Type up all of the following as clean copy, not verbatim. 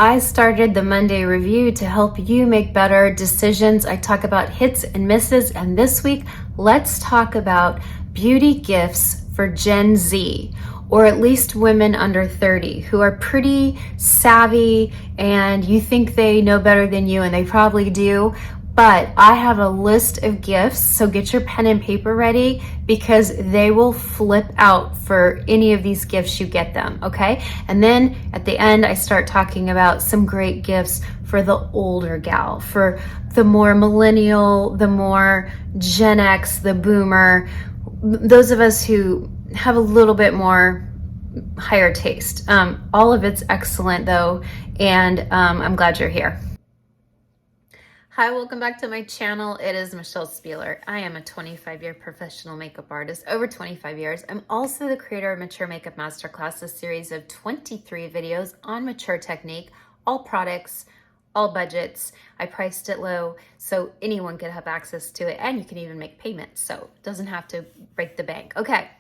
I started the Monday review to help you make better decisions. I talk about hits and misses, and this week, let's talk about beauty gifts for Gen Z, or at least women under 30 who are pretty savvy and you think they know better than you, and they probably do. But I have a list of gifts, so get your pen and paper ready because they will flip out for any of these gifts you get them, okay? And then at the end, I start talking about some great gifts for the older gal, for the more millennial, the more Gen X, the boomer, those of us who have a little bit more higher taste. All of it's excellent though, and I'm glad you're here. Hi, welcome back to my channel. It is MICHELLESPIELER. I am a 25-year professional makeup artist, over 25 years. I'm also the creator of Mature Makeup Masterclass, a series of 23 videos on mature technique, all products, all budgets. I priced it low so anyone could have access to it, and you can even make payments, so it doesn't have to break the bank. Okay.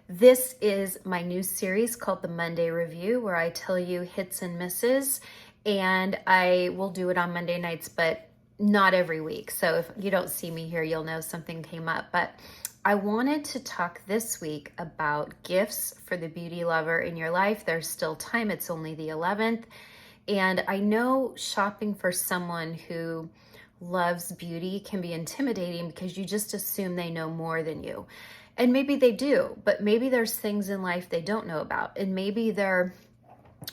This is my new series called the Monday Review, where I tell you hits and misses, and I will do it on Monday nights, but not every week. So if you don't see me here, you'll know something came up. But I wanted to talk this week about gifts for the beauty lover in your life. There's still time. It's only the 11th. And I know shopping for someone who loves beauty can be intimidating because you just assume they know more than you. And maybe they do, but maybe there's things in life they don't know about. And maybe there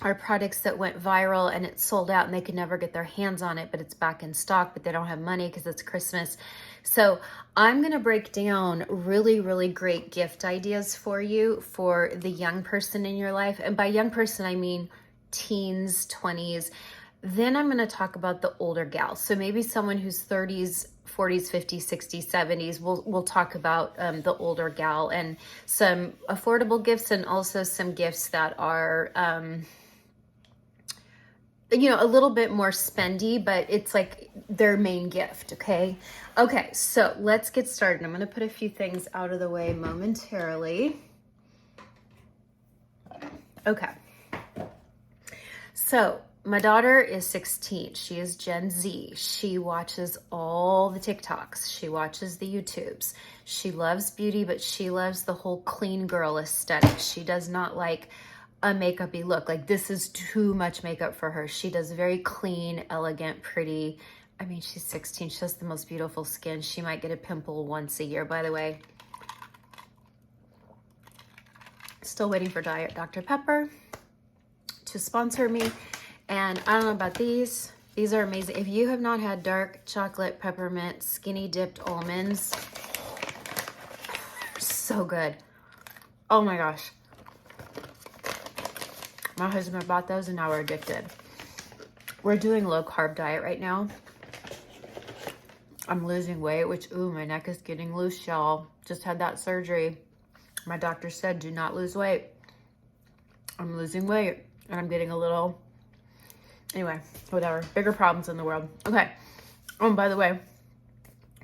are products that went viral and it's sold out and they can never get their hands on it, but it's back in stock, but they don't have money because it's Christmas. So I'm going to break down really, really great gift ideas for you for the young person in your life. And by young person, I mean teens, 20s. Then I'm going to talk about the older gal. So maybe someone who's 30s, 40s, 50s, 60s, 70s. We'll talk about the older gal and some affordable gifts, and also some gifts that are, a little bit more spendy, but it's like their main gift, okay? Okay, so let's get started. I'm going to put a few things out of the way momentarily. Okay. So my daughter is 16. She is Gen Z. She watches all the TikToks. She watches the YouTubes. She loves beauty, but she loves the whole clean girl aesthetic. She does not like a makeup-y look. Like, this is too much makeup for her. She does very clean, elegant, pretty. I mean, she's 16. She has the most beautiful skin. She might get a pimple once a year, by the way. Still waiting for Diet Dr. Pepper to sponsor me. And I don't know about these. These are amazing. If you have not had dark chocolate peppermint skinny dipped almonds, so good. Oh my gosh. My husband bought those and now we're addicted. We're doing low carb diet right now. I'm losing weight, which, ooh, my neck is getting loose, y'all. Just had that surgery. My doctor said, do not lose weight. I'm losing weight and I'm getting a little, anyway, whatever. Bigger problems in the world. Okay. Oh, by the way,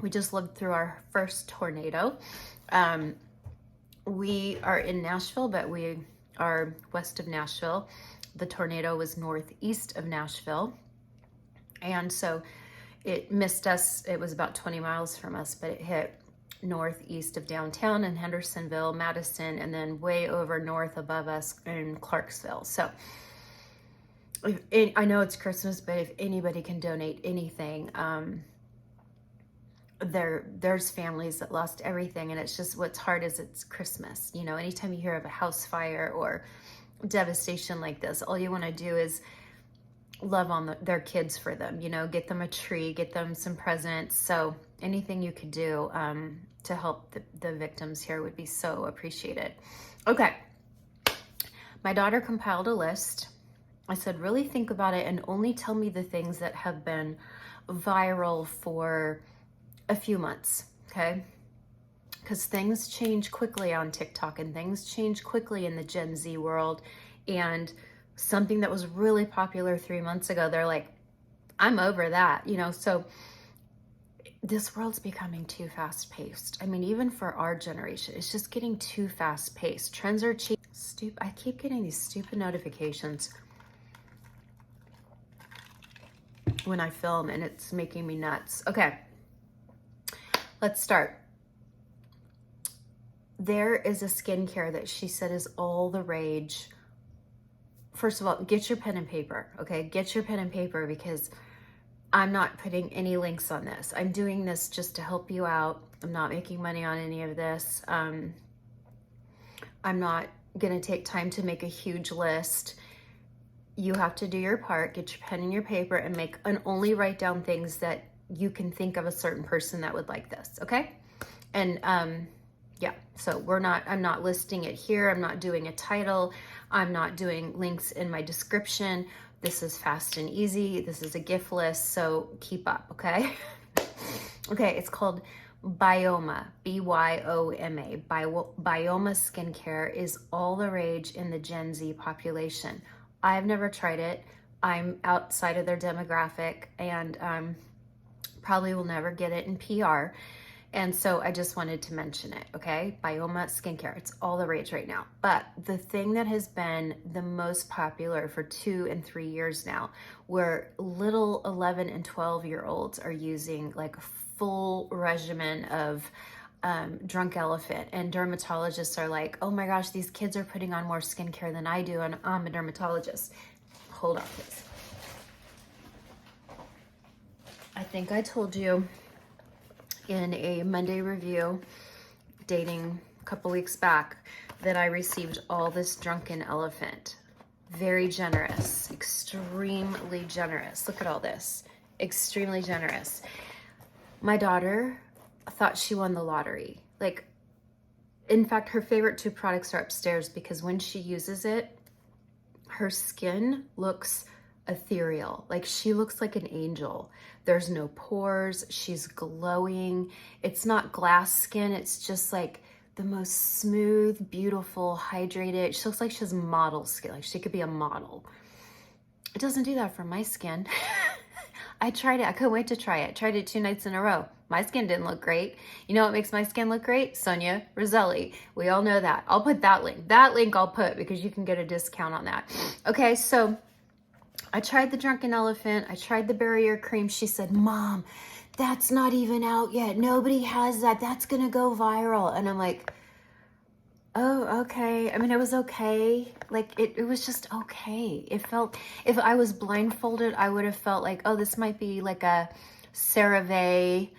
we just lived through our first tornado. We are in Nashville, but we are west of Nashville. The tornado was northeast of Nashville. And so it missed us. It was about 20 miles from us, but it hit northeast of downtown in Hendersonville, Madison, and then way over north above us in Clarksville. So I know it's Christmas, but if anybody can donate anything, there's families that lost everything, and it's just, what's hard is it's Christmas. You know, anytime you hear of a house fire or devastation like this, all you want to do is love on their kids for them, get them a tree, get them some presents. So anything you could do to help the victims here would be so appreciated. Okay. My daughter compiled a list. I said, really think about it and only tell me the things that have been viral for a few months, okay? Because things change quickly on TikTok and things change quickly in the Gen Z world. And something that was really popular 3 months ago, they're like, I'm over that, So this world's becoming too fast-paced. I mean, even for our generation, it's just getting too fast-paced. Trends are cheap. I keep getting these stupid notifications. when I film, and it's making me nuts. Okay, let's start. There is a skincare that she said is all the rage. First of all, get your pen and paper, okay? Get your pen and paper, because I'm not putting any links on this. I'm doing this just to help you out. I'm not making money on any of this. I'm not gonna take time to make a huge list. You have to do your part, get your pen and your paper, and only write down things that you can think of a certain person that would like this, okay? And yeah, so I'm not listing it here. I'm not doing a title. I'm not doing links in my description. This is fast and easy. This is a gift list, so keep up, okay? Okay, it's called Byoma, B-Y-O-M-A. Byoma skincare is all the rage in the Gen Z population. I've never tried it. I'm outside of their demographic, and probably will never get it in PR. And so I just wanted to mention it, okay? Byoma skincare, it's all the rage right now. But the thing that has been the most popular for 2 and 3 years now, where little 11 and 12-year-olds are using like a full regimen of Drunk Elephant, and dermatologists are like, oh my gosh, these kids are putting on more skincare than I do, and I'm a dermatologist. Hold on, please. I think I told you in a Monday review dating a couple weeks back that I received all this Drunken Elephant. Very generous, extremely generous. Look at all this, extremely generous. My daughter thought she won the lottery. Like, in fact, her favorite 2 products are upstairs, because when she uses it, her skin looks ethereal. Like, she looks like an angel. There's no pores. She's glowing. It's not glass skin. It's just like the most smooth, beautiful, hydrated. She looks like she has model skin. Like, she could be a model. It doesn't do that for my skin. I tried it. I couldn't wait to try it. Tried it 2 nights in a row. My skin didn't look great. You know what makes my skin look great? Sonia Roselli. We all know that. I'll put that link. That link I'll put, because you can get a discount on that. Okay, so I tried the Drunken Elephant. I tried the barrier cream. She said, Mom, that's not even out yet. Nobody has that. That's going to go viral. And I'm like, oh, okay. I mean, it was okay. Like, it was just okay. It felt, if I was blindfolded, I would have felt like, oh, this might be like a CeraVe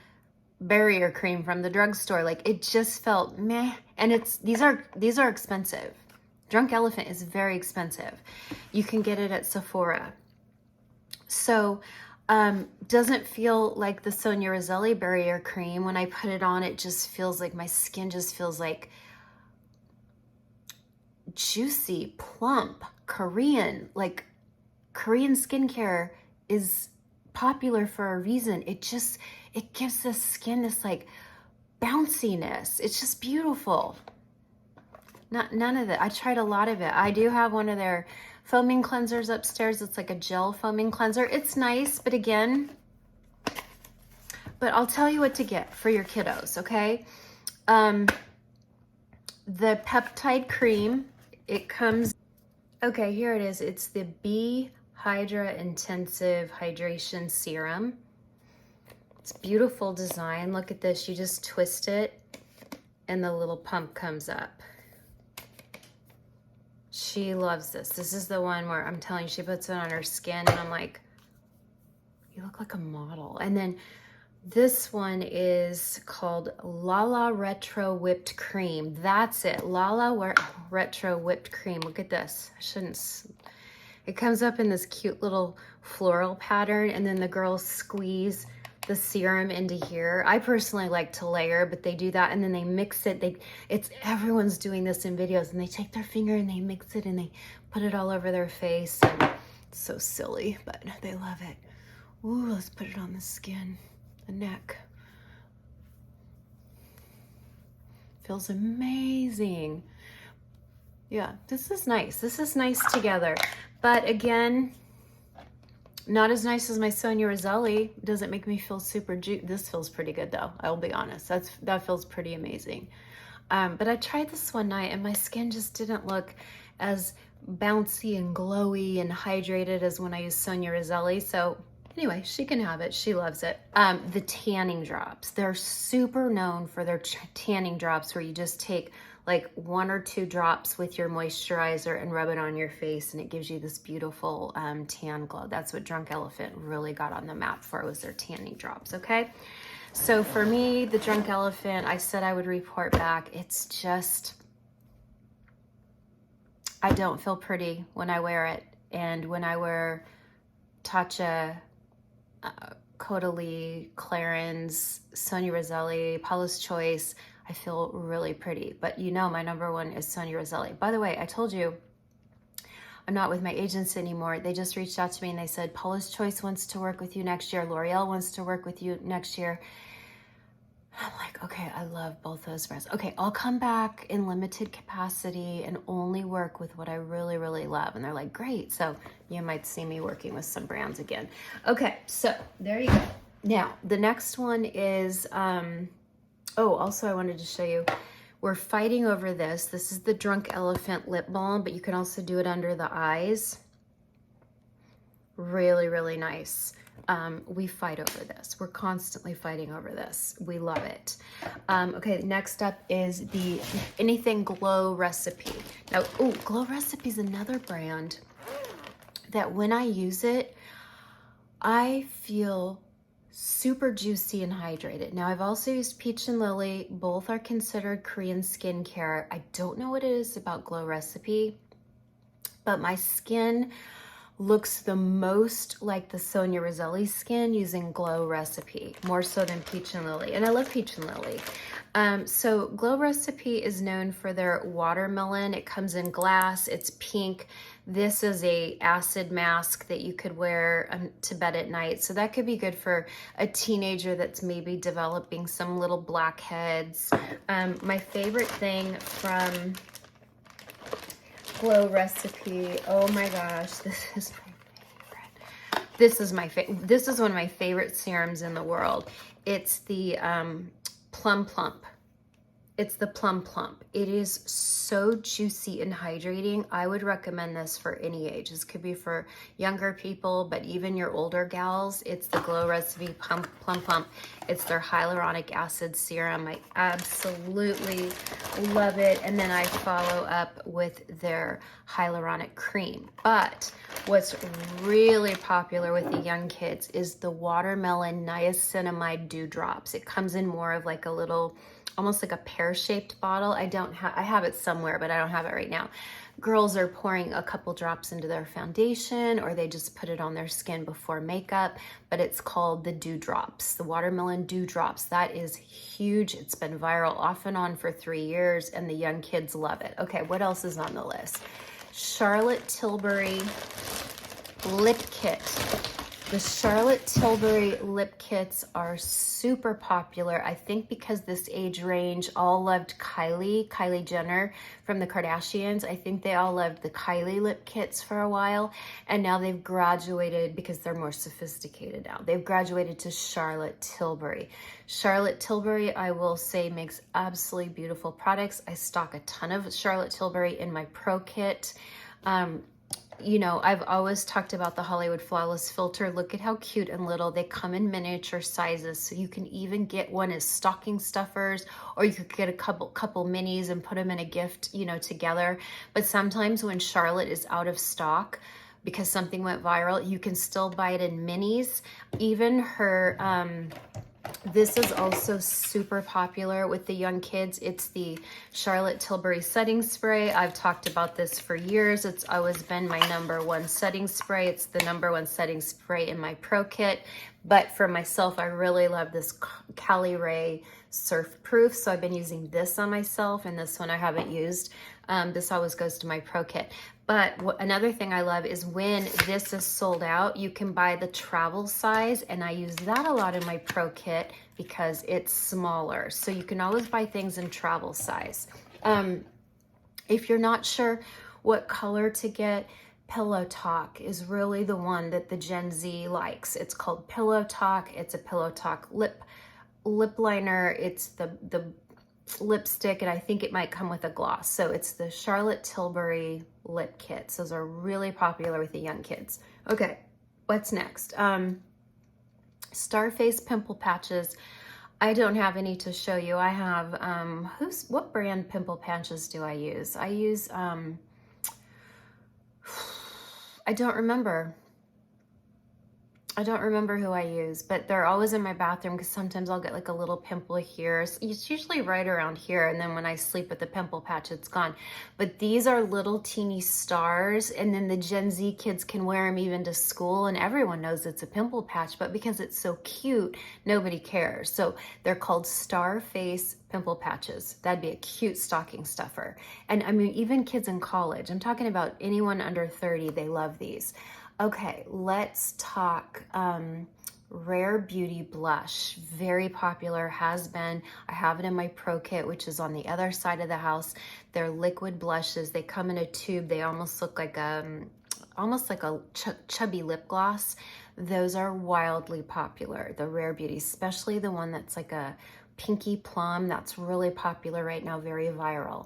barrier cream from the drugstore. Like, it just felt meh. And these are expensive. Drunk Elephant is very expensive. You can get it at Sephora. So, doesn't feel like the Sonia Roselli barrier cream. When I put it on, it just feels like my skin just feels like juicy, plump, Korean. Like, Korean skincare is popular for a reason. It gives the skin this like bounciness. It's just beautiful. None of it. I tried a lot of it. I do have one of their foaming cleansers upstairs. It's like a gel foaming cleanser. It's nice, but again, I'll tell you what to get for your kiddos, okay? The peptide cream, it comes, okay, here it is. It's the B Hydra Intensive Hydration Serum. It's beautiful design. Look at this. You just twist it and the little pump comes up. She loves this. This is the one where I'm telling you, she puts it on her skin and I'm like, you look like a model. And then this one is called Lala Retro Whipped Cream. That's it. Lala Retro Whipped Cream. Look at this. It comes up in this cute little floral pattern, and then the girls squeeze the serum into here. I personally like to layer, but they do that and then they mix it. Everyone's doing this in videos, and they take their finger and they mix it and they put it all over their face. And it's so silly, but they love it. Ooh, let's put it on the skin, the neck. Feels amazing. Yeah, this is nice. This is nice together. But again, not as nice as my Sonia Roselli. Doesn't make me feel super This feels pretty good though, I'll be honest. That feels pretty amazing. But I tried this one night and my skin just didn't look as bouncy and glowy and hydrated as when I used Sonia Roselli. So Anyway, she can have it. She loves it. The tanning drops. They're super known for their tanning drops where you just take like 1 or 2 drops with your moisturizer and rub it on your face, and it gives you this beautiful tan glow. That's what Drunk Elephant really got on the map for, was their tanning drops, okay? So for me, the Drunk Elephant, I said I would report back. It's just, I don't feel pretty when I wear it. And when I wear Tatcha, Caudalie, Clarins, Sonia Roselli, Paula's Choice, I feel really pretty. But you know, my number one is Sonia Roselli. By the way, I told you I'm not with my agents anymore. They just reached out to me and they said, Paula's Choice wants to work with you next year. L'Oreal wants to work with you next year. I'm like, okay, I love both those brands. Okay, I'll come back in limited capacity and only work with what I really, really love. And they're like, great. So you might see me working with some brands again. Okay, so there you go. Now, the next one is, also I wanted to show you, we're fighting over this. This is the Drunk Elephant lip balm, but you can also do it under the eyes. Really, really nice. We fight over this. We're constantly fighting over this. We love it. Okay, next up is the Anything Glow Recipe. Now, Glow Recipe is another brand that when I use it, I feel super juicy and hydrated. Now, I've also used Peach and Lily. Both are considered Korean skincare. I don't know what it is about Glow Recipe, but my skin looks the most like the Sonia Roselli skin using Glow Recipe, more so than Peach and Lily. And I love Peach and Lily. So Glow Recipe is known for their watermelon. It comes in glass, it's pink. This is a acid mask that you could wear to bed at night. So that could be good for a teenager that's maybe developing some little blackheads. My favorite thing from Glow Recipe, oh my gosh, this is my favorite. This is one of my favorite serums in the world. It's the Plum Plump. It's the Plum Plump. It is so juicy and hydrating. I would recommend this for any age. This could be for younger people, but even your older gals. It's the Glow Recipe Plum Plump. It's their hyaluronic acid serum. I absolutely love it. And then I follow up with their hyaluronic cream. But what's really popular with the young kids is the watermelon niacinamide dewdrops. It comes in more of like a little, almost like a pear-shaped bottle. I have it somewhere, but I don't have it right now. Girls are pouring a couple drops into their foundation, or they just put it on their skin before makeup, but it's called the dewdrops, the watermelon dewdrops. That is huge. It's been viral off and on for 3 years, and the young kids love it. Okay, what else is on the list? Charlotte Tilbury lip kit. The Charlotte Tilbury lip kits are super popular. I think because this age range all loved Kylie Jenner from the Kardashians. I think they all loved the Kylie lip kits for a while. And now they've graduated, because they're more sophisticated now, they've graduated to Charlotte Tilbury. Charlotte Tilbury, I will say, makes absolutely beautiful products. I stock a ton of Charlotte Tilbury in my Pro Kit. You know, I've always talked about the Hollywood Flawless Filter. Look at how cute and little. They come in miniature sizes, so you can even get one as stocking stuffers, or you could get a couple minis and put them in a gift, you know, together. But sometimes when Charlotte is out of stock because something went viral, you can still buy it in minis. Even her, this is also super popular with the young kids. It's the Charlotte Tilbury setting spray. I've talked about this for years. It's always been my #1 setting spray. It's the #1 setting spray in my Pro Kit. But for myself, I really love this Cali Ray Surf Proof. So I've been using this on myself, and this one I haven't used. This always goes to my Pro Kit. But another thing I love is when this is sold out, you can buy the travel size, and I use that a lot in my Pro Kit because it's smaller. So you can always buy things in travel size. If you're not sure what color to get, Pillow Talk is really the one that the Gen Z likes. It's called Pillow Talk. It's a Pillow Talk lip liner. It's the lipstick, and I think it might come with a gloss. So it's the Charlotte Tilbury lip kits. Those are really popular with the young kids. Okay, what's next? Starface pimple patches. I don't have any to show you. I have, what brand pimple patches do I use? I use, I don't remember. I don't remember who I use, but they're always in my bathroom because sometimes I'll get like a little pimple here. It's usually right around here, and then when I sleep with the pimple patch, it's gone. But these are little teeny stars, and then the Gen Z kids can wear them even to school, and everyone knows it's a pimple patch, but because it's so cute, nobody cares. So they're called star face pimple patches. That'd be a cute stocking stuffer. And I mean, even kids in college, I'm talking about anyone under 30, they love these. Okay, let's talk Rare Beauty blush. Very popular, has been. I have it in my pro kit, which is on the other side of the house. They're liquid blushes. They come in a tube. They almost look like almost like a chubby lip gloss. Those are wildly popular, the Rare Beauty, especially the one that's like a pinky plum. That's really popular right now, very viral.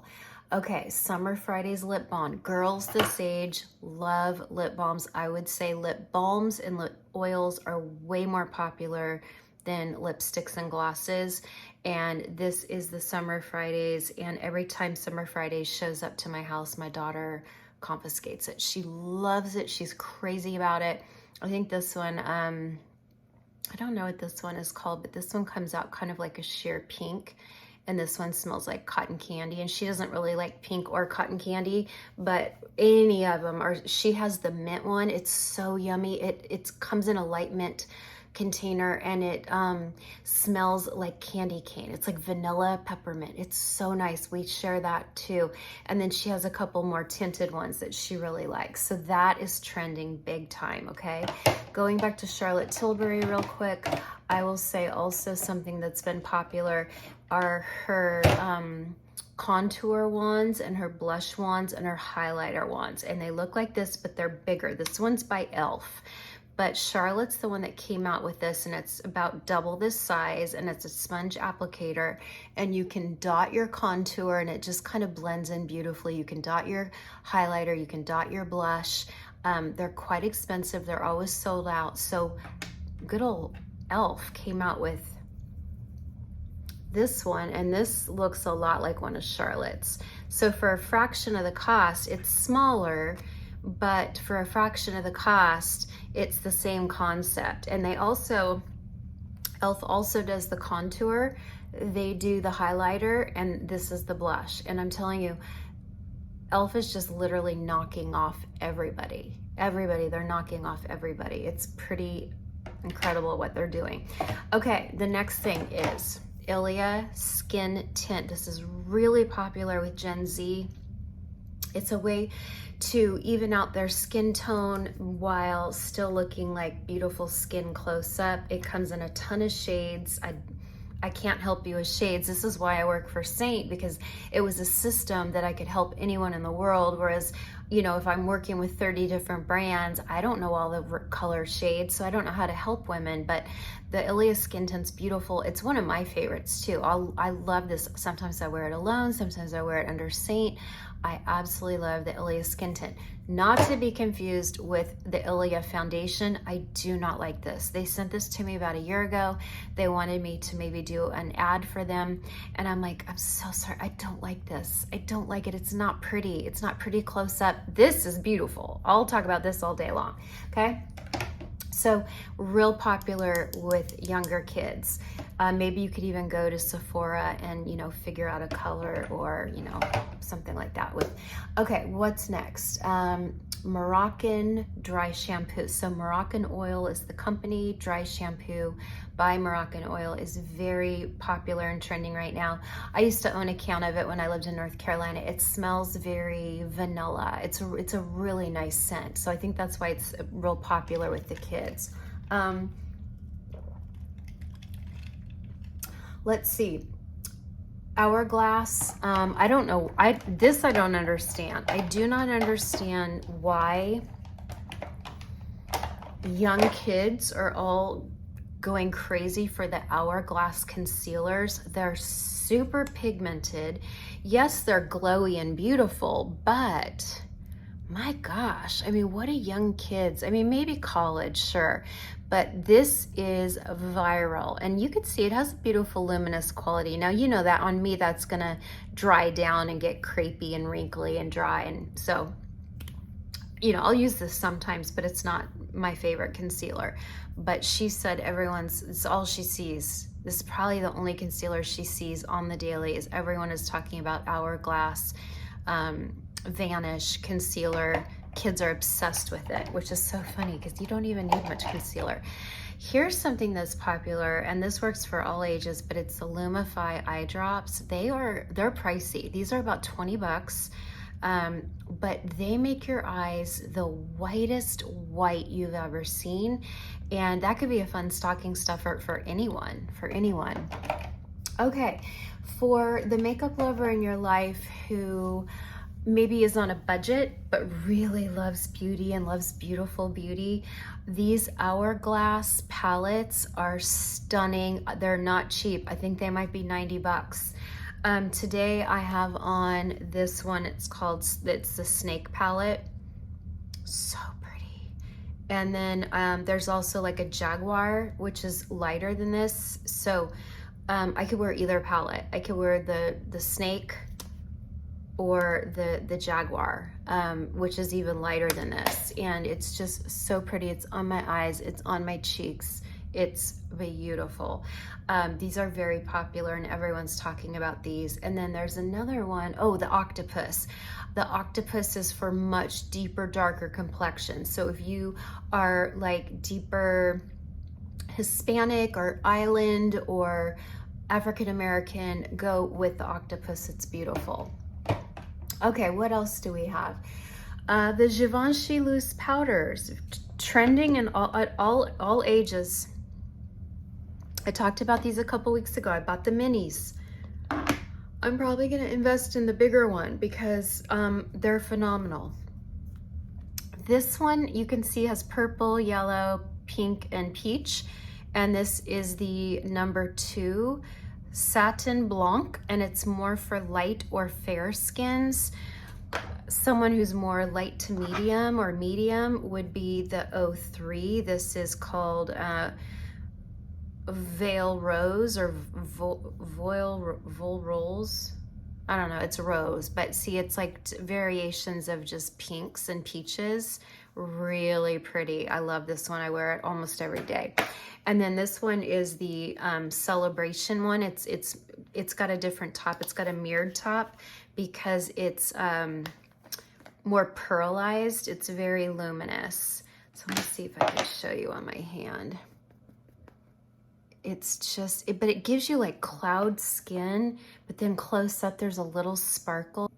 Okay, Summer Fridays lip balm. Girls this age love lip balms. I would say lip balms and lip oils are way more popular than lipsticks and glosses. And this is the Summer Fridays. And every time Summer Fridays shows up to my house, my daughter confiscates it. She loves it. She's crazy about it. I think this one, I don't know what this one is called, but this one comes out kind of like a sheer pink. And this one smells like cotton candy, and she doesn't really like pink or cotton candy, but any of them are. She has the mint one. It's so yummy. It comes in a light mint container, and it smells like candy cane. It's like vanilla peppermint. It's so nice. We share that too. And then she has a couple more tinted ones that she really likes. So that is trending big time, okay? Going back to Charlotte Tilbury real quick, I will say also something that's been popular are her contour wands and her blush wands and her highlighter wands. And they look like this, but they're bigger. This one's by e.l.f. But Charlotte's the one that came out with this, and it's about double this size, and it's a sponge applicator, and you can dot your contour and it just kind of blends in beautifully. You can dot your highlighter, you can dot your blush. They're quite expensive. They're always sold out. So good old e.l.f. came out with this one, and this looks a lot like one of Charlotte's. So for a fraction of the cost, it's smaller, but for a fraction of the cost, it's the same concept. And they also, e.l.f. also does the contour, they do the highlighter, and this is the blush. And I'm telling you, e.l.f. is just literally knocking off everybody. They're knocking off everybody. It's pretty incredible what they're doing. Okay, the next thing is Ilios Skin Tint. This is really popular with Gen Z. It's a way to even out their skin tone while still looking like beautiful skin close up. It comes in a ton of shades. I can't help you with shades. This is why I work for Saint, because it was a system that I could help anyone in the world. Whereas, you know, if I'm working with 30 different brands, I don't know all the color shades, so I don't know how to help women. But the Ilios Skin Tint's beautiful. It's one of my favorites too. I love this. Sometimes I wear it alone. Sometimes I wear it under Saint. I absolutely love the Ilios Skin Tint. Not to be confused with the Ilios foundation. I do not like this. They sent this to me about a year ago. They wanted me to maybe do an ad for them. And I'm like, I'm so sorry. I don't like this. I don't like it. It's not pretty. It's not pretty close up. This is beautiful. I'll talk about this all day long. Okay. So real popular with younger kids. Maybe you could even go to Sephora and, you know, figure out a color or, you know, something like that. Okay, what's next? Moroccan dry shampoo. So Moroccan Oil is the company. Dry shampoo by Moroccan Oil is very popular and trending right now. I used to own a can of it when I lived in North Carolina. It smells very vanilla. It's a really nice scent. So I think that's why it's real popular with the kids. Let's see. Hourglass. I don't know. I don't understand. I do not understand why young kids are all going crazy for the Hourglass concealers. They're super pigmented. Yes, they're glowy and beautiful, but my gosh, I mean, what a young kids. I mean, maybe college, sure, but this is viral, and you can see it has a beautiful luminous quality. Now, you know that on me, that's gonna dry down and get crepey and wrinkly and dry, and so, you know, I'll use this sometimes, but it's not my favorite concealer. But she said it's all she sees. This is probably the only concealer she sees on the daily, is everyone is talking about Hourglass, Vanish concealer. Kids are obsessed with it, which is so funny because you don't even need much concealer. Here's something that's popular, and this works for all ages, but it's the Lumify eye drops. They're pricey. These are about 20 bucks. But they make your eyes the whitest white you've ever seen. And that could be a fun stocking stuffer for anyone, Okay, for the makeup lover in your life who maybe is on a budget, but really loves beauty and loves beautiful beauty, these Hourglass palettes are stunning. They're not cheap. I think they might be 90 bucks. Today I have on this one. It's the Snake palette. So pretty. And then there's also like a Jaguar, which is lighter than this. So I could wear either palette. I could wear the Snake or the Jaguar, which is even lighter than this. And it's just so pretty. It's on my eyes, it's on my cheeks. It's beautiful. These are very popular and everyone's talking about these. And then there's another one, oh, the Octopus. The Octopus is for much deeper, darker complexion. So if you are like deeper Hispanic or island or African American, go with the Octopus. It's beautiful. Okay, what else do we have? The Givenchy loose powders, trending in all ages. I talked about these a couple weeks ago. I bought the minis. I'm probably gonna invest in the bigger one because they're phenomenal. This one you can see has purple, yellow, pink, and peach. And this is the number 2 Satin Blanc, and it's more for light or fair skins. Someone who's more light to medium or medium would be the 03. This is called Veil Rose or Vol Rolls. I don't know, it's rose, but see, it's like variations of just pinks and peaches. Really pretty. I love this one. I wear it almost every day. And then this one is the Celebration one. It's got a different top. It's got a mirrored top because it's more pearlized. It's very luminous. So let me see if I can show you on my hand. It's just, but it gives you like cloud skin, but then close up there's a little sparkle.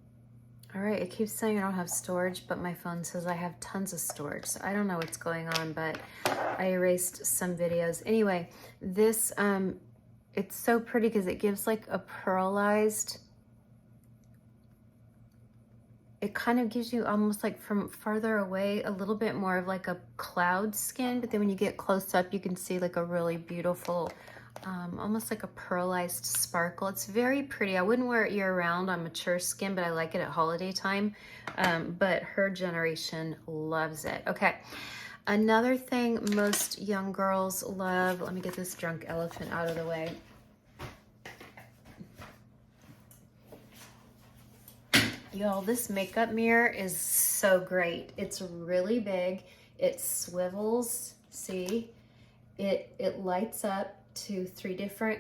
All right, it keeps saying I don't have storage, but my phone says I have tons of storage. So I don't know what's going on, but I erased some videos. Anyway, this, it's so pretty because it gives like a pearlized, it kind of gives you almost like from farther away a little bit more of like a cloud skin, but then when you get close up you can see like a really beautiful almost like a pearlized sparkle. It's very pretty. I wouldn't wear it year round on mature skin, but I like it at holiday time. But her generation loves it. Okay, another thing most young girls love, let me get this drunk elephant out of the way. Y'all, this makeup mirror is so great. It's really big. It swivels, see? It lights up to 3 different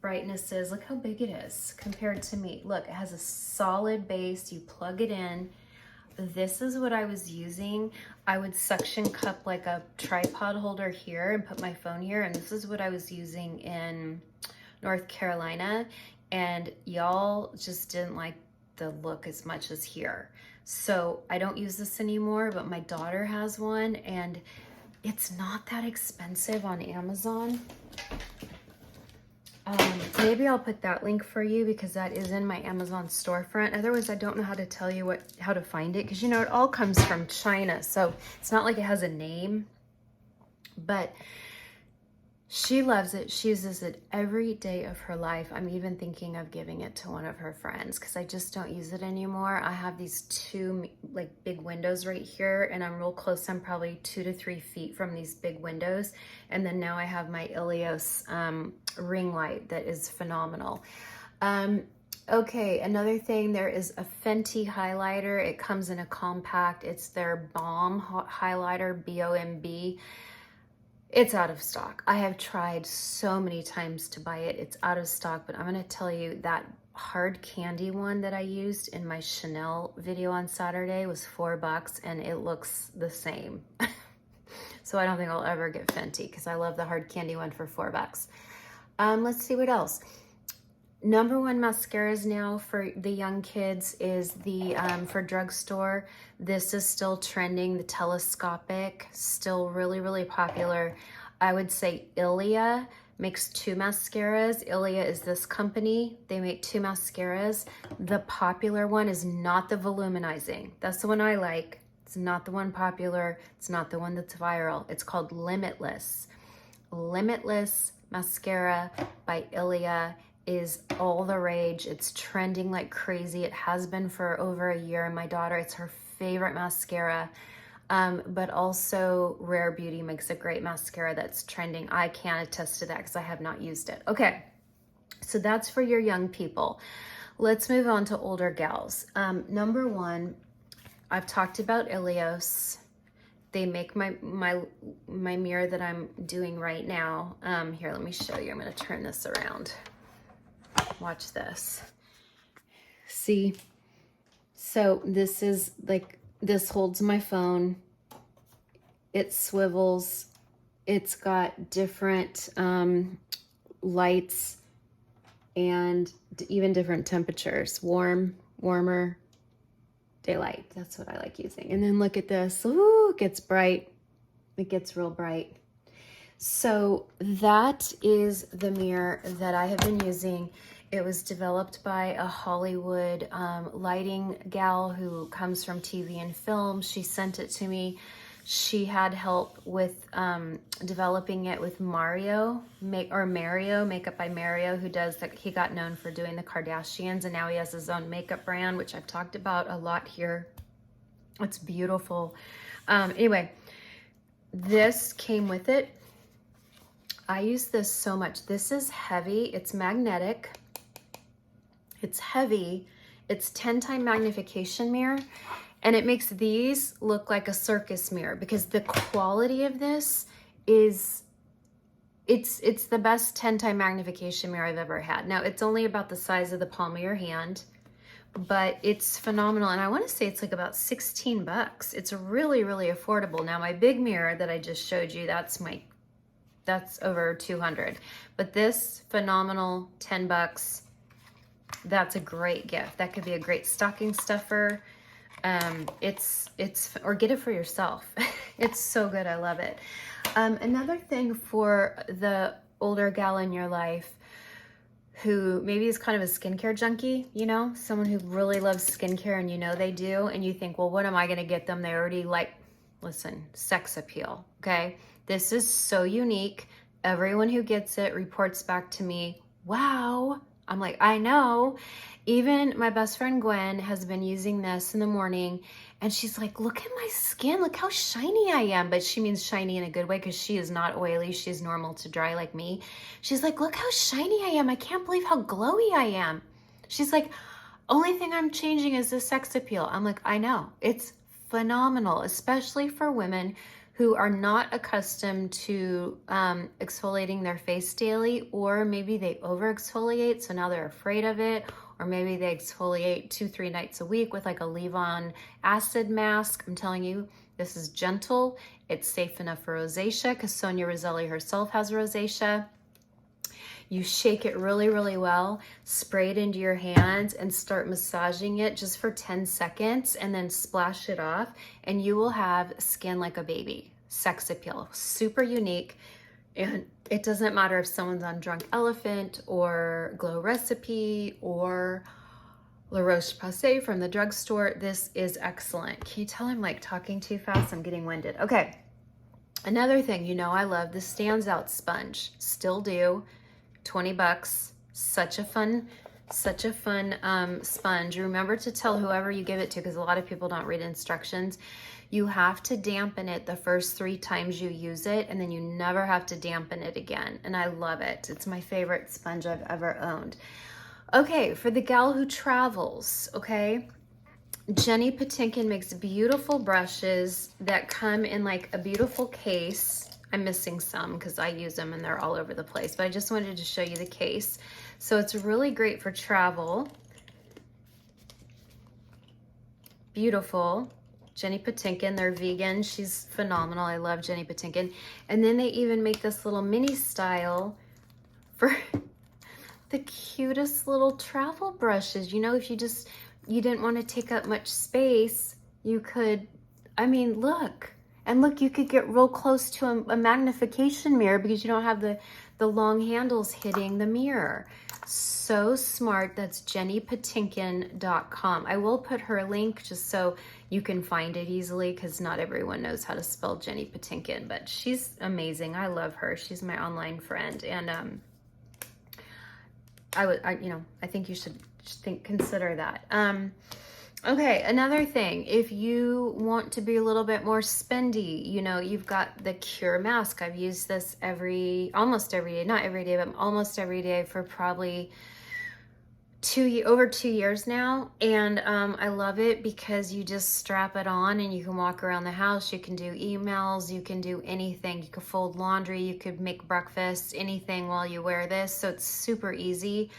brightnesses. Look how big it is compared to me. Look, it has a solid base. You plug it in. This is what I was using. I would suction cup like a tripod holder here and put my phone here. And this is what I was using in North Carolina. And y'all just didn't like the look as much as here. So I don't use this anymore, but my daughter has one and it's not that expensive on Amazon. Maybe I'll put that link for you because that is in my Amazon storefront. Otherwise, I don't know how to tell you how to find it because, you know, it all comes from China. So it's not like it has a name, but She loves it. She uses it every day of her life. I'm even thinking of giving it to one of her friends because I just don't use it anymore. I have these two like big windows right here and I'm real close. I'm probably 2 to 3 feet from these big windows. And then now I have my Ilios ring light that is phenomenal. Okay, another thing, there is a Fenty highlighter. It comes in a compact. It's their Bomb highlighter, B-O-M-B. It's out of stock. I have tried so many times to buy it. It's out of stock, but I'm gonna tell you that hard candy one that I used in my Chanel video on Saturday was $4 and it looks the same. So I don't think I'll ever get Fenty because I love the hard candy one for $4. Let's see what else. Number one mascaras now for the young kids is the, for drugstore, this is still trending, the telescopic, still really, really popular. I would say Ilia makes 2 mascaras. Ilia is this company. They make 2 mascaras. The popular one is not the voluminizing. That's the one I like. It's not the one popular. It's not the one that's viral. It's called Limitless. Limitless mascara by Ilia is all the rage. It's trending like crazy. It has been for over a year. My daughter, it's her favorite mascara. But also Rare Beauty makes a great mascara that's trending. I can't attest to that because I have not used it. Okay, so that's for your young people. Let's move on to older gals. Number one, I've talked about Ilios. They make my mirror that I'm doing right now. Here, let me show you. I'm gonna turn this around. Watch this. See? So this is like, this holds my phone. It swivels. It's got different lights and even different temperatures. Warm, warmer, daylight. That's what I like using. And then look at this. Ooh, it gets bright. It gets real bright. So that is the mirror that I have been using. It was developed by a Hollywood lighting gal who comes from TV and film. She sent it to me. She had help with developing it with Mario, Makeup by Mario, who does, he got known for doing the Kardashians, and now he has his own makeup brand, which I've talked about a lot here. It's beautiful. Anyway, this came with it. I use this so much. This is heavy. It's magnetic. It's heavy. It's 10-time magnification mirror. And it makes these look like a circus mirror because the quality of this is, it's the best 10-time magnification mirror I've ever had. Now, it's only about the size of the palm of your hand, but it's phenomenal. And I want to say it's like about 16 bucks. It's really, really affordable. Now, my big mirror that I just showed you, that's over 200. But this phenomenal 10 bucks, that's a great gift. That could be a great stocking stuffer. Or get it for yourself. It's so good. I love it. Another thing for the older gal in your life who maybe is kind of a skincare junkie, you know, someone who really loves skincare and you know they do, and you think, well, what am I going to get them? They already like, listen, sex appeal. Okay. This is so unique. Everyone who gets it reports back to me, wow. I'm like, I know. Even my best friend Gwen has been using this in the morning and she's like, look at my skin. Look how shiny I am. But she means shiny in a good way because she is not oily. She's normal to dry like me. She's like, look how shiny I am. I can't believe how glowy I am. She's like, only thing I'm changing is the sex appeal. I'm like, I know. It's phenomenal, especially for women who are not accustomed to exfoliating their face daily, or maybe they over exfoliate, so now they're afraid of it, or maybe they exfoliate 2-3 nights a week with like a leave-on acid mask. I'm telling you, this is gentle. It's safe enough for rosacea because Sonia Roselli herself has rosacea. You shake it really, really well, spray it into your hands and start massaging it just for 10 seconds and then splash it off and you will have skin like a baby. Sex appeal, super unique. And it doesn't matter if someone's on Drunk Elephant or Glow Recipe or La Roche-Posay from the drugstore. This is excellent. Can you tell I'm like talking too fast? I'm getting winded. Okay. Another thing, you know, I love the Stands Out sponge. Still do. 20 bucks. Such a fun sponge. Remember to tell whoever you give it to, because a lot of people don't read instructions. You have to dampen it the first 3 times you use it, and then you never have to dampen it again. And I love it. It's my favorite sponge I've ever owned. Okay, for the gal who travels, okay, Jenny Patinkin makes beautiful brushes that come in like a beautiful case. I'm missing some because I use them and they're all over the place, but I just wanted to show you the case. So it's really great for travel. Beautiful. Jenny Patinkin, they're vegan. She's phenomenal. I love Jenny Patinkin. And then they even make this little mini style for the cutest little travel brushes. You know, if you didn't want to take up much space, you could, I mean, look. And look, you could get real close to a magnification mirror because you don't have the long handles hitting the mirror. So smart. That's jennypatinkin.com. I will put her link just so you can find it easily, because not everyone knows how to spell Jenny Patinkin, but she's amazing. I love her. She's my online friend. And I think you should consider that. Okay, another thing, if you want to be a little bit more spendy, you know, you've got the Cure mask. I've used this almost every day, not every day, but almost every day for probably over 2 years now. And I love it because you just strap it on and you can walk around the house. You can do emails, you can do anything. You can fold laundry, you could make breakfast, anything while you wear this. So it's super easy.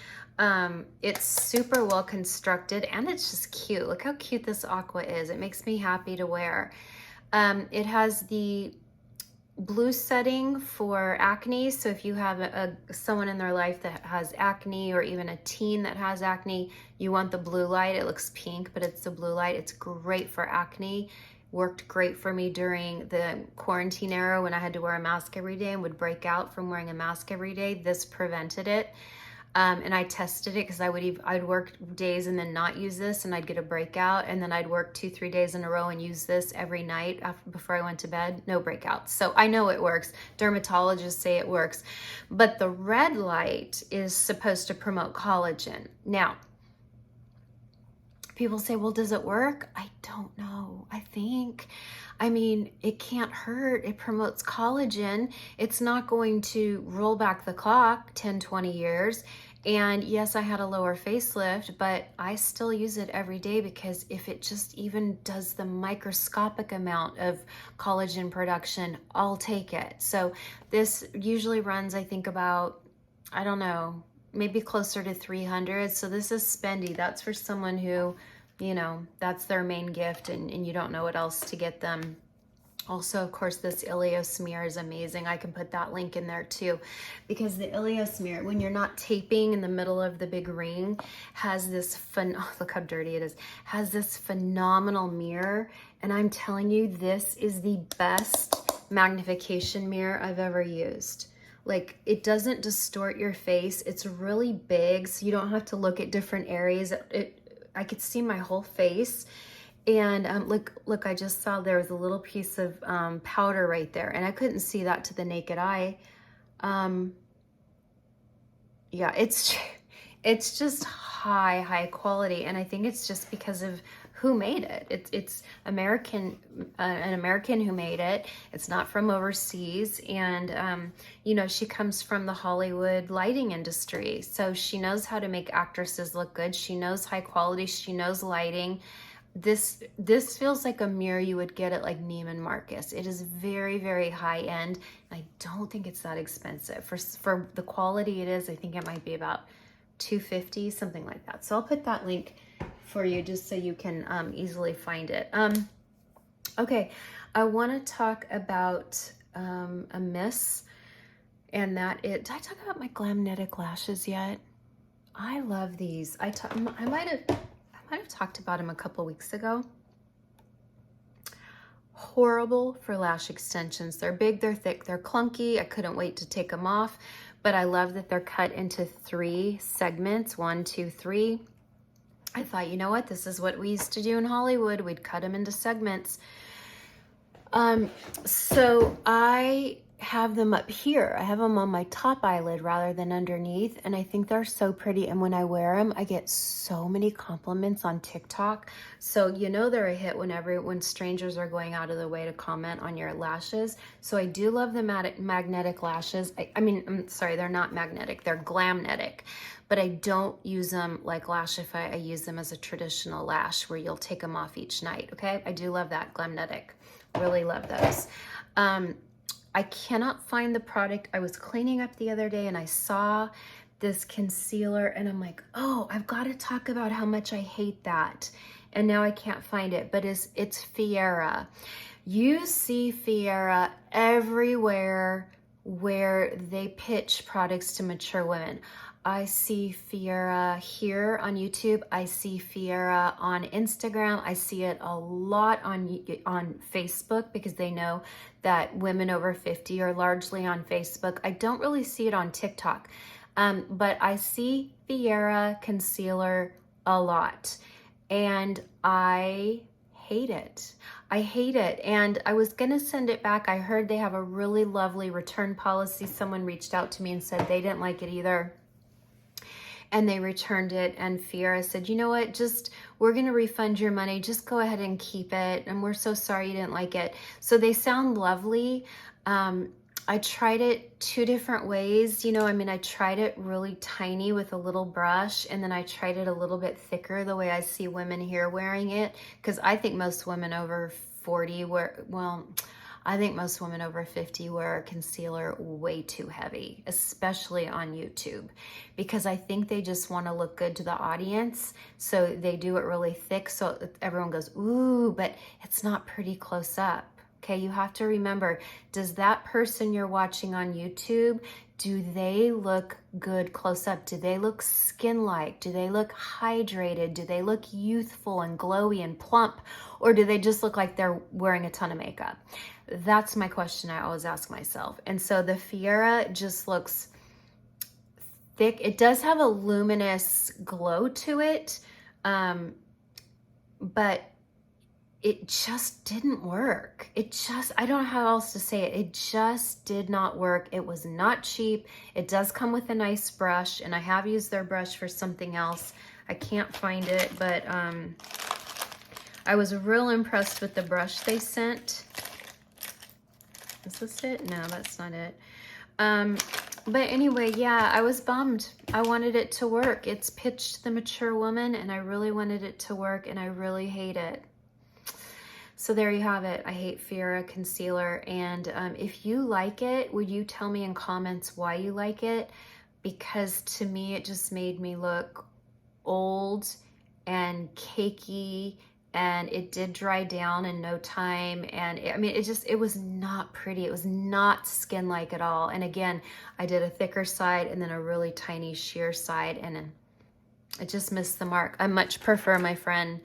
It's super well constructed and it's just cute. Look how cute this aqua is. It makes me happy to wear. It has the blue setting for acne. So if you have someone in their life that has acne, or even a teen that has acne, you want the blue light. It looks pink, but it's the blue light. It's great for acne. Worked great for me during the quarantine era when I had to wear a mask every day and would break out from wearing a mask every day. This prevented it. And I tested it because I'd work days and then not use this, and I'd get a breakout, and then I'd work 2-3 days in a row and use this every night before I went to bed. No breakouts. So I know it works. Dermatologists say it works. But the red light is supposed to promote collagen. Now, people say, well, does it work? I don't know. I mean, it can't hurt. It promotes collagen. It's not going to roll back the clock 10, 20 years. And yes, I had a lower facelift, but I still use it every day because if it just even does the microscopic amount of collagen production, I'll take it. So this usually runs, I think, about, I don't know, maybe closer to 300. So this is spendy. That's for someone who, you know, that's their main gift and you don't know what else to get them. Also, of course, this Ilios mirror is amazing. I can put that link in there too, because the Ilios mirror, when you're not taping in the middle of the big ring, has this look how dirty it is, has this phenomenal mirror. And I'm telling you, this is the best magnification mirror I've ever used. Like, it doesn't distort your face. It's really big, so you don't have to look at different areas. I could see my whole face. And look, I just saw there was a little piece of powder right there, and I couldn't see that to the naked eye. Yeah, it's just high quality, and I think it's just because of who made it. It's American, an American who made it. It's not from overseas, and you know, she comes from the Hollywood lighting industry, so she knows how to make actresses look good. She knows high quality. She knows lighting. This feels like a mirror you would get at like Neiman Marcus. It is very, very high end. I don't think it's that expensive. For the quality it is, I think it might be about $250, something like that. So I'll put that link for you just so you can easily find it. Okay, I want to talk about a miss, and did I talk about my Glamnetic lashes yet? I love these. I might have talked about them a couple weeks ago. Horrible for lash extensions. They're big, they're thick, they're clunky. I couldn't wait to take them off, but I love that they're cut into 3 segments, 1, 2, 3. I thought, you know what? This is what we used to do in Hollywood. We'd cut them into segments. So I have them up here. I have them on my top eyelid rather than underneath, and I think they're so pretty. And when I wear them, I get so many compliments on TikTok. So you know they're a hit when strangers are going out of the way to comment on your lashes. So I do love the magnetic lashes. I'm sorry, they're not magnetic. They're glamnetic. But I don't use them like Lashify. I use them as a traditional lash where you'll take them off each night, okay? I do love that, glamnetic. Really love those. I cannot find the product. I was cleaning up the other day and I saw this concealer and I'm like, oh, I've got to talk about how much I hate that. And now I can't find it, but it's Fiera. You see Fiera everywhere where they pitch products to mature women. I see Fiera here on YouTube. I see Fiera on Instagram. I see it a lot on Facebook because they know that women over 50 are largely on Facebook. I don't really see it on TikTok, but I see Fiera concealer a lot, and I hate it. I hate it. And I was going to send it back. I heard they have a really lovely return policy. Someone reached out to me and said they didn't like it either. And they returned it, and Fiera said, you know what, we're going to refund your money. Just go ahead and keep it. And we're so sorry you didn't like it. So they sound lovely. I tried it 2 different ways. I tried it really tiny with a little brush, and then I tried it a little bit thicker the way I see women here wearing it. Because I think most women over 40 I think most women over 50 wear concealer way too heavy, especially on YouTube, because I think they just want to look good to the audience. So they do it really thick so everyone goes, ooh, but it's not pretty close up. Okay, you have to remember, does that person you're watching on YouTube, do they look good close up? Do they look skin-like? Do they look hydrated? Do they look youthful and glowy and plump? Or do they just look like they're wearing a ton of makeup? That's my question I always ask myself. And so the Fiera just looks thick. It does have a luminous glow to it, but it just didn't work. I don't know how else to say it. It just did not work. It was not cheap. It does come with a nice brush, and I have used their brush for something else. I can't find it, but I was real impressed with the brush they sent. Is this it? No, that's not it. But anyway, yeah, I was bummed. I wanted it to work. It's pitched the mature woman, and I really wanted it to work, and I really hate it. So there you have it. I hate Fiera concealer. And if you like it, would you tell me in comments why you like it? Because to me, it just made me look old and cakey, and it did dry down in no time. And it was not pretty. It was not skin-like at all. And again, I did a thicker side and then a really tiny sheer side, and it just missed the mark. I much prefer my friend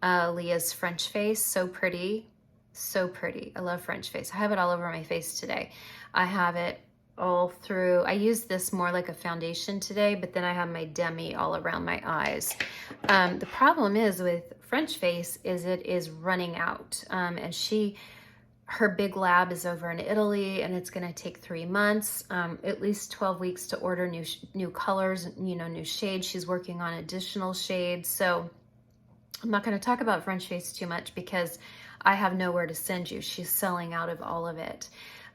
Leah's French face. So pretty, so pretty. I love French face. I have it all over my face today. I have it all through. I use this more like a foundation today, but then I have my demi all around my eyes. The problem is with French face is it is running out, and her big lab is over in Italy, and it's going to take 3 months, at least 12 weeks to order new colors, new shades. She's working on additional shades. So I'm not going to talk about French face too much because I have nowhere to send you. She's selling out of all of it.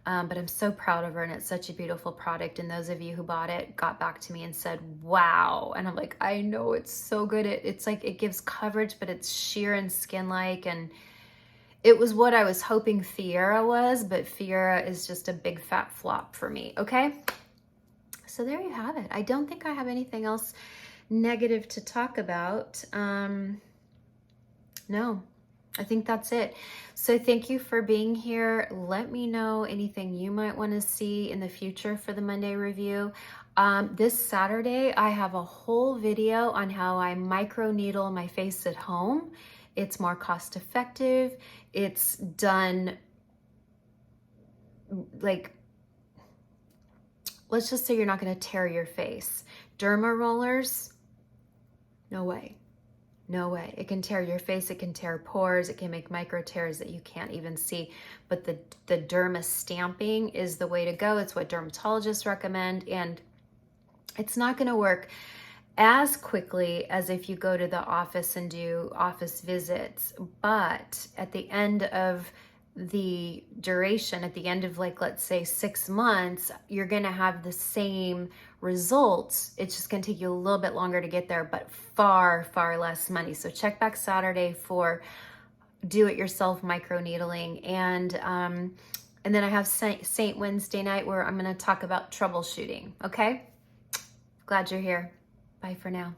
But I'm so proud of her, and it's such a beautiful product. And those of you who bought it got back to me and said, wow. And I'm like, I know, it's so good. It's like, it gives coverage, but it's sheer and skin-like. And it was what I was hoping Fiera was, but Fiera is just a big fat flop for me. Okay. So there you have it. I don't think I have anything else negative to talk about. No, I think that's it. So thank you for being here. Let me know anything you might want to see in the future for the Monday review. This Saturday, I have a whole video on how I micro needle my face at home. It's more cost effective. It's done like, let's just say you're not going to tear your face. Derma rollers, no way. No way. It can tear your face, it can tear pores, it can make micro tears that you can't even see. But the derma stamping is the way to go. It's what dermatologists recommend, and it's not going to work as quickly as if you go to the office and do office visits. But at the end of the duration, at the end of, like, let's say 6 months, you're going to have the same results. It's just going to take you a little bit longer to get there, but far, far less money. So check back Saturday for do-it-yourself microneedling. And then I have Saint Wednesday night where I'm going to talk about troubleshooting. Okay? Glad you're here. Bye for now.